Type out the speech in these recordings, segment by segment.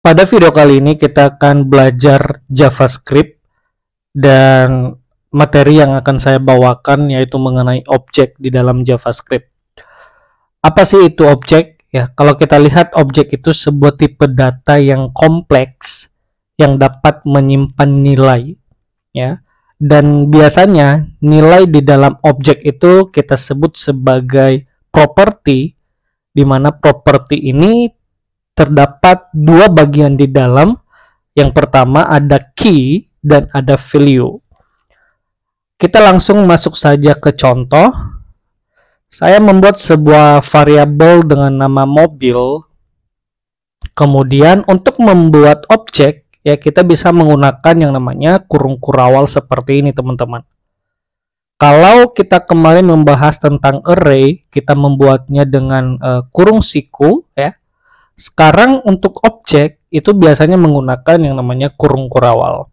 Pada video kali ini kita akan belajar JavaScript dan materi yang akan saya bawakan yaitu mengenai objek di dalam JavaScript. Apa sih itu objek? Ya, kalau kita lihat objek itu sebuah tipe data yang kompleks yang dapat menyimpan nilai, ya. Dan biasanya nilai di dalam objek itu kita sebut sebagai properti, di mana properti ini terdapat dua bagian di dalam. Yang pertama ada key dan ada value. Kita langsung masuk saja ke contoh. Saya membuat sebuah variabel dengan nama mobil. Kemudian untuk membuat objek, ya kita bisa menggunakan yang namanya kurung kurawal seperti ini, teman-teman. Kalau kita kemarin membahas tentang array, kita membuatnya dengan kurung siku, ya. Sekarang untuk objek itu biasanya menggunakan yang namanya kurung kurawal.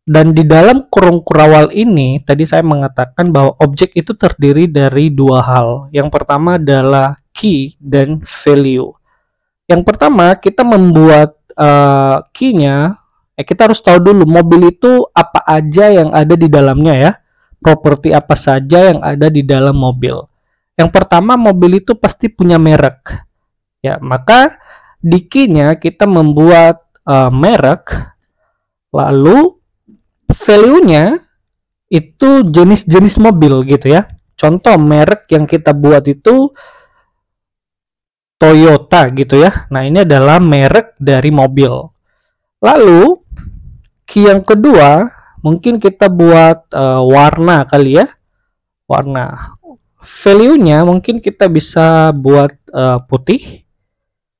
Dan di dalam kurung kurawal ini, tadi saya mengatakan bahwa objek itu terdiri dari dua hal. Yang pertama adalah key dan value. Yang pertama, kita membuat key-nya, kita harus tahu dulu mobil itu apa aja yang ada di dalamnya, ya. Properti apa saja yang ada di dalam mobil. Yang pertama, mobil itu pasti punya merek. Ya, maka di key-nya kita membuat merek, lalu value-nya itu jenis-jenis mobil gitu ya. Contoh merek yang kita buat itu Toyota gitu ya. Nah, ini adalah merek dari mobil. Lalu key yang kedua mungkin kita buat warna kali ya. Warna. Value-nya mungkin kita bisa buat putih.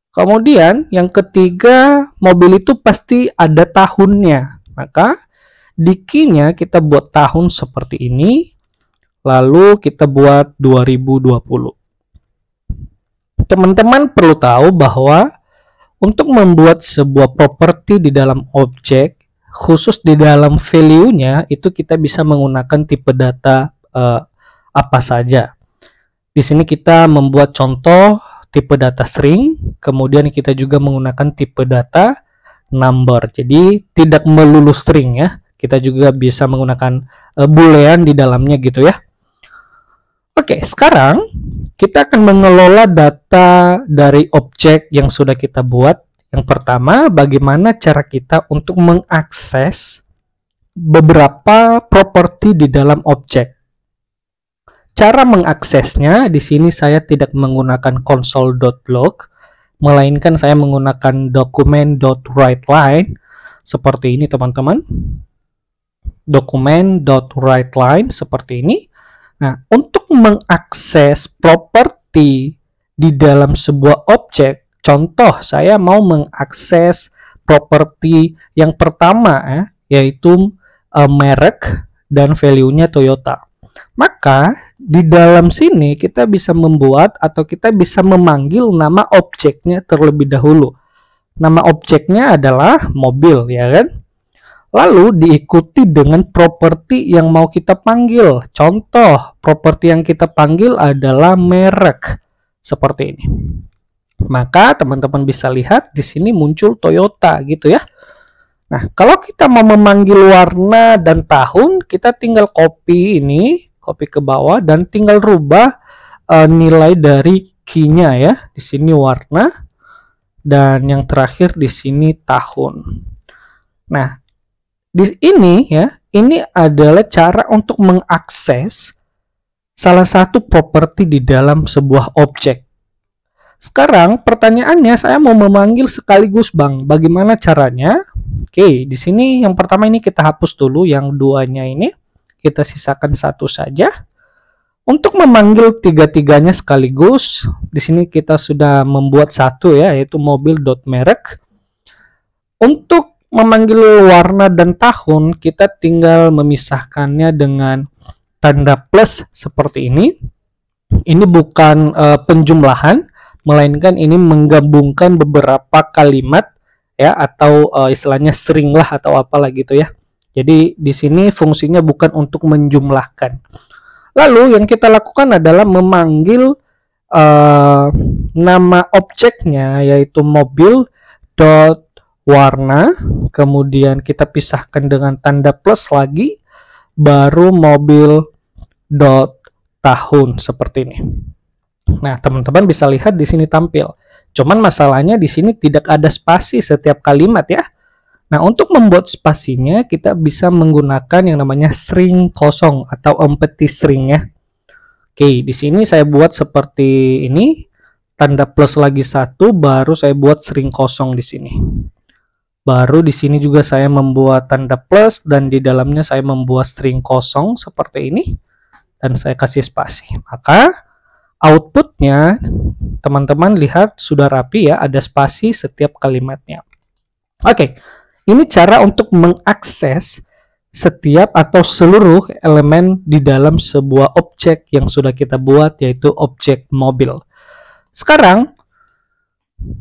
Kemudian yang ketiga, mobil itu pasti ada tahunnya. Maka di key-nya kita buat tahun seperti ini. Lalu kita buat 2020. Teman-teman perlu tahu bahwa untuk membuat sebuah properti di dalam objek, khusus di dalam value-nya, itu kita bisa menggunakan tipe data apa saja. Di sini kita membuat contoh tipe data string, kemudian kita juga menggunakan tipe data number. Jadi tidak melulu string ya. Kita juga bisa menggunakan boolean di dalamnya gitu ya. Oke, sekarang kita akan mengelola data dari objek yang sudah kita buat. Yang pertama, bagaimana cara kita untuk mengakses beberapa properti di dalam objek. Cara mengaksesnya, di sini saya tidak menggunakan console.log, melainkan saya menggunakan document.writeLine seperti ini, teman-teman. Document.writeLine seperti ini. Nah, untuk mengakses properti di dalam sebuah objek, contoh saya mau mengakses properti yang pertama yaitu merek dan value-nya Toyota. Maka di dalam sini kita bisa membuat atau kita bisa memanggil nama objeknya terlebih dahulu. Nama objeknya adalah mobil, ya kan? Lalu diikuti dengan properti yang mau kita panggil. Contoh, properti yang kita panggil adalah merek. Seperti ini. Maka teman-teman bisa lihat di sini muncul Toyota gitu ya. Nah, kalau kita mau memanggil warna dan tahun, kita tinggal copy ini, copy ke bawah dan tinggal rubah nilai dari key-nya ya. Di sini warna dan yang terakhir di sini tahun. Nah, di ini ya, ini adalah cara untuk mengakses salah satu properti di dalam sebuah objek. Sekarang pertanyaannya, saya mau memanggil sekaligus Bang. Bagaimana caranya? Oke, di sini yang pertama ini kita hapus dulu, yang duanya ini kita sisakan satu saja. Untuk memanggil tiga-tiganya sekaligus, di sini kita sudah membuat satu ya, yaitu mobil.merek. Untuk memanggil warna dan tahun, kita tinggal memisahkannya dengan tanda plus seperti ini. Ini bukan penjumlahan, melainkan ini menggabungkan beberapa kalimat ya, atau istilahnya string lah atau apalah gitu ya. Jadi di sini fungsinya bukan untuk menjumlahkan. Lalu yang kita lakukan adalah memanggil nama objeknya yaitu mobil dot warna, kemudian kita pisahkan dengan tanda plus lagi, baru mobil dot tahun seperti ini. Nah, teman-teman bisa lihat di sini tampil. Cuman masalahnya di sini tidak ada spasi setiap kalimat ya. Nah, untuk membuat spasinya kita bisa menggunakan yang namanya string kosong atau empty string ya. Oke, di sini saya buat seperti ini. Tanda plus lagi satu, baru saya buat string kosong di sini. Baru di sini juga saya membuat tanda plus dan di dalamnya saya membuat string kosong seperti ini. Dan saya kasih spasi. Maka outputnya teman-teman lihat sudah rapi ya, ada spasi setiap kalimatnya. Oke, ini cara untuk mengakses setiap atau seluruh elemen di dalam sebuah objek yang sudah kita buat, yaitu objek mobil. Sekarang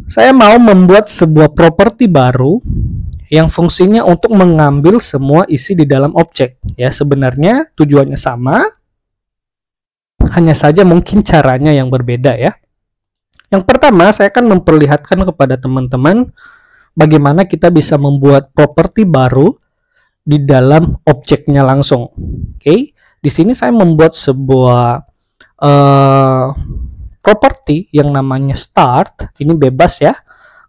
saya mau membuat sebuah properti baru yang fungsinya untuk mengambil semua isi di dalam objek. Ya, sebenarnya tujuannya sama, hanya saja mungkin caranya yang berbeda ya. Yang pertama, saya akan memperlihatkan kepada teman-teman bagaimana kita bisa membuat properti baru di dalam objeknya langsung. Oke, di sini saya membuat sebuah properti yang namanya start. Ini bebas ya.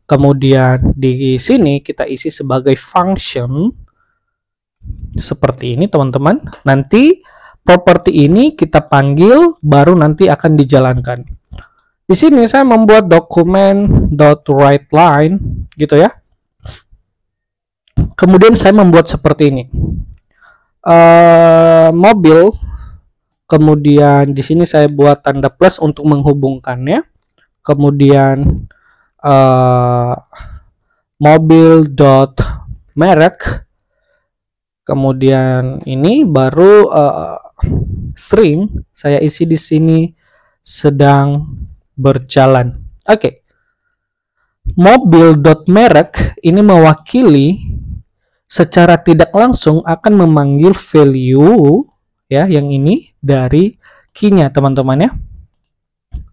Kemudian di sini kita isi sebagai function seperti ini teman-teman. Nanti properti ini kita panggil, baru nanti akan dijalankan. Di sini saya membuat dokumen .writeLine gitu ya. Kemudian saya membuat seperti ini. Mobil. Kemudian di sini saya buat tanda plus untuk menghubungkannya. Kemudian mobil.merek. Kemudian ini baru string saya isi di sini sedang berjalan. Oke. Mobil.merek ini mewakili secara tidak langsung akan memanggil value ya yang ini dari key-nya teman-teman ya.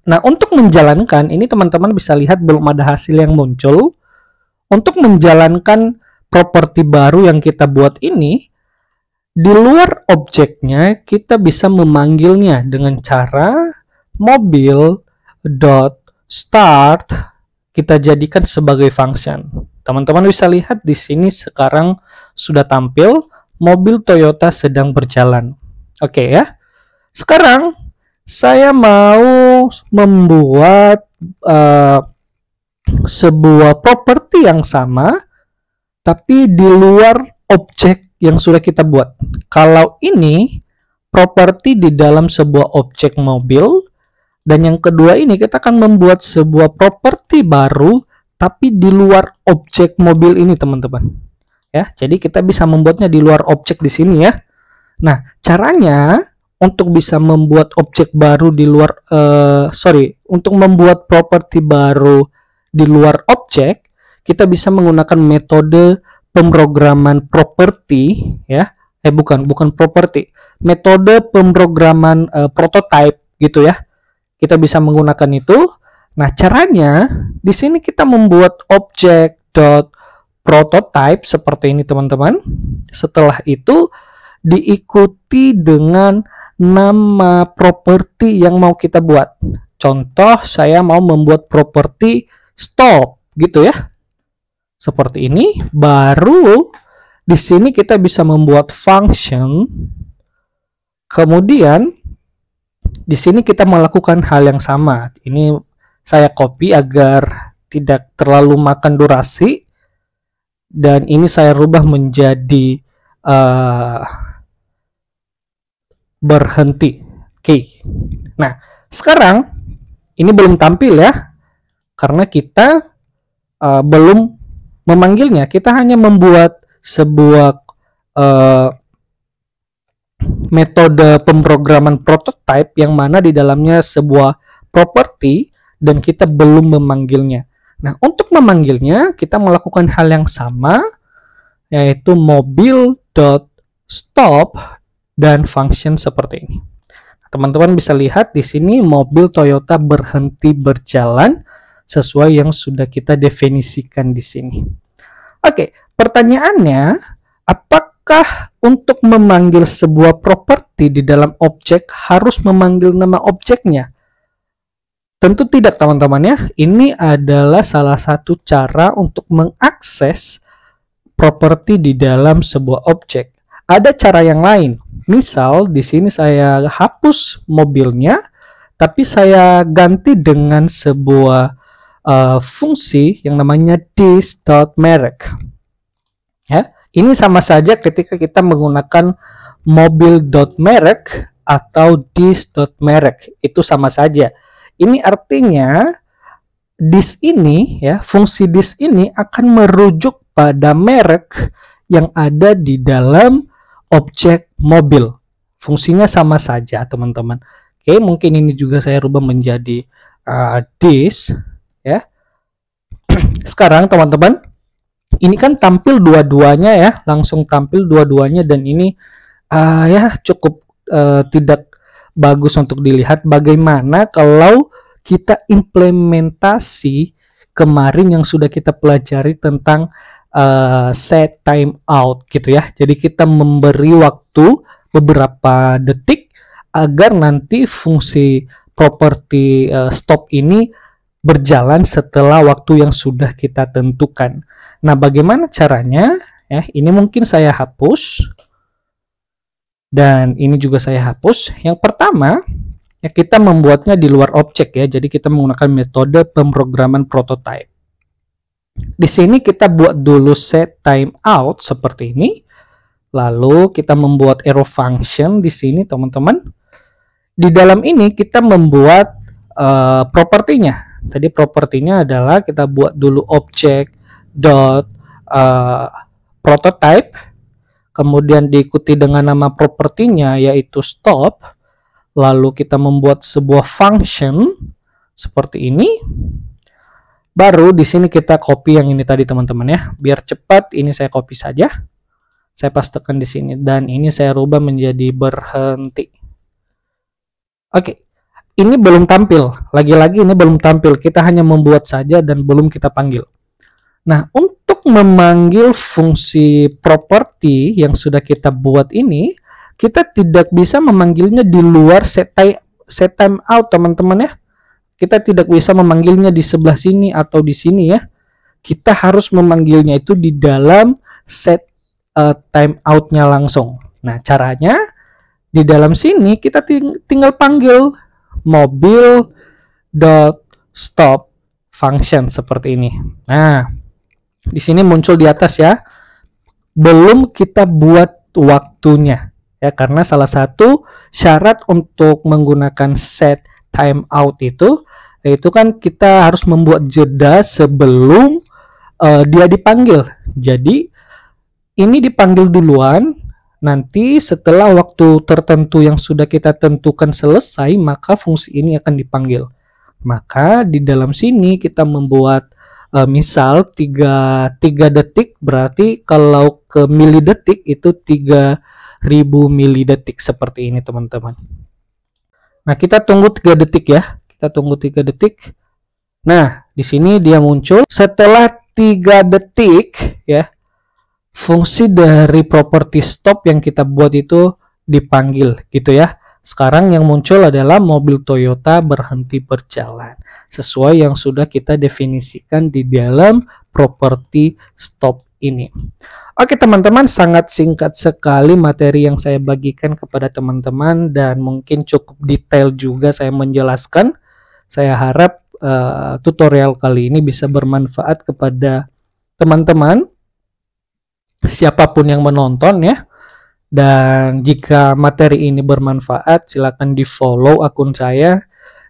Nah, untuk menjalankan ini teman-teman bisa lihat belum ada hasil yang muncul. Untuk menjalankan properti baru yang kita buat ini, di luar objeknya kita bisa memanggilnya dengan cara mobil.start kita jadikan sebagai function. Teman-teman bisa lihat di sini sekarang sudah tampil mobil Toyota sedang berjalan. Oke ya. Sekarang saya mau membuat sebuah properti yang sama tapi di luar objek yang sudah kita buat. Kalau ini properti di dalam sebuah objek mobil, dan yang kedua ini kita akan membuat sebuah properti baru tapi di luar objek mobil ini teman-teman. Ya, jadi kita bisa membuatnya di luar objek di sini ya. Nah, caranya untuk bisa membuat objek baru di luar untuk membuat properti baru di luar objek, kita bisa menggunakan metode pemrograman properti ya. Bukan properti. Metode pemrograman prototype gitu ya. Kita bisa menggunakan itu. Nah, caranya di sini kita membuat objek.prototype seperti ini teman-teman. Setelah itu diikuti dengan nama properti yang mau kita buat. Contoh, saya mau membuat properti stop gitu ya. Seperti ini. Baru di sini kita bisa membuat function. Kemudian di sini kita melakukan hal yang sama. Ini saya copy agar tidak terlalu makan durasi. Dan ini saya rubah menjadi berhenti. Oke. Nah, sekarang ini belum tampil ya. Karena kita belum memanggilnya. Kita hanya membuat sebuah metode pemrograman prototype yang mana di dalamnya sebuah properti dan kita belum memanggilnya. Nah, untuk memanggilnya kita melakukan hal yang sama, yaitu mobil.stop dan function seperti ini. Teman-teman bisa lihat di sini mobil Toyota berhenti berjalan sesuai yang sudah kita definisikan di sini. Oke, pertanyaannya, apakah untuk memanggil sebuah properti di dalam objek harus memanggil nama objeknya? Tentu tidak, teman-teman ya. Ini adalah salah satu cara untuk mengakses properti di dalam sebuah objek. Ada cara yang lain. Misal di sini saya hapus mobilnya, tapi saya ganti dengan sebuah fungsi yang namanya this.merek. Ya, ini sama saja ketika kita menggunakan mobil.merek atau this.merek, itu sama saja. Ini artinya this ini ya, fungsi this ini akan merujuk pada merek yang ada di dalam objek mobil. Fungsinya sama saja, teman-teman. Oke, mungkin ini juga saya rubah menjadi this ya. Sekarang teman-teman, ini kan tampil dua-duanya ya, langsung tampil dua-duanya, dan ini ya cukup tidak bagus untuk dilihat. Bagaimana kalau kita implementasi kemarin yang sudah kita pelajari tentang set time out gitu ya. Jadi kita memberi waktu beberapa detik agar nanti fungsi properti stop ini berjalan setelah waktu yang sudah kita tentukan. Nah, bagaimana caranya? Ya, ini mungkin saya hapus. Dan ini juga saya hapus. Yang pertama, ya kita membuatnya di luar objek ya. Jadi kita menggunakan metode pemrograman prototype. Di sini kita buat dulu set time out seperti ini. Lalu kita membuat arrow function di sini, teman-teman. Di dalam ini kita membuat propertinya. Tadi propertinya adalah kita buat dulu objek dot prototype. Kemudian diikuti dengan nama propertinya yaitu stop. Lalu kita membuat sebuah function seperti ini. Baru di sini kita copy yang ini tadi, teman-teman ya. Biar cepat ini saya copy saja. Saya pastekan di sini dan ini saya rubah menjadi berhenti. Oke. Ini belum tampil. Lagi-lagi ini belum tampil. Kita hanya membuat saja dan belum kita panggil. Nah, untuk memanggil fungsi properti yang sudah kita buat ini, kita tidak bisa memanggilnya di luar set time out, teman-teman ya. Kita tidak bisa memanggilnya di sebelah sini atau di sini ya. Kita harus memanggilnya itu di dalam set time out-nya langsung. Nah, caranya di dalam sini kita tinggal panggil mobil.stop function seperti ini. Nah, di sini muncul di atas ya. Belum kita buat waktunya ya, karena salah satu syarat untuk menggunakan set time out itu yaitu kan kita harus membuat jeda sebelum dia dipanggil. Jadi ini dipanggil duluan, nanti setelah waktu tertentu yang sudah kita tentukan selesai, maka fungsi ini akan dipanggil. Maka di dalam sini kita membuat misal 3 detik, berarti kalau ke milidetik itu 3000 milidetik seperti ini, teman-teman. Nah, kita tunggu 3 detik ya. Kita tunggu 3 detik. Nah, di sini dia muncul. Setelah 3 detik ya, fungsi dari properti stop yang kita buat itu dipanggil gitu ya. Sekarang yang muncul adalah mobil Toyota berhenti berjalan sesuai yang sudah kita definisikan di dalam properti stop ini. Oke teman-teman, sangat singkat sekali materi yang saya bagikan kepada teman-teman dan mungkin cukup detail juga saya menjelaskan. Saya harap tutorial kali ini bisa bermanfaat kepada teman-teman siapapun yang menonton ya. Dan jika materi ini bermanfaat, silakan di follow akun saya,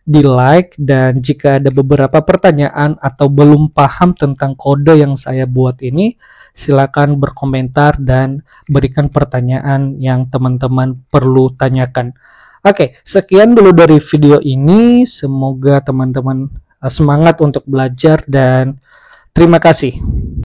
di like, dan jika ada beberapa pertanyaan atau belum paham tentang kode yang saya buat ini, silakan berkomentar dan berikan pertanyaan yang teman-teman perlu tanyakan. Oke, sekian dulu dari video ini. Semoga teman-teman semangat untuk belajar dan terima kasih.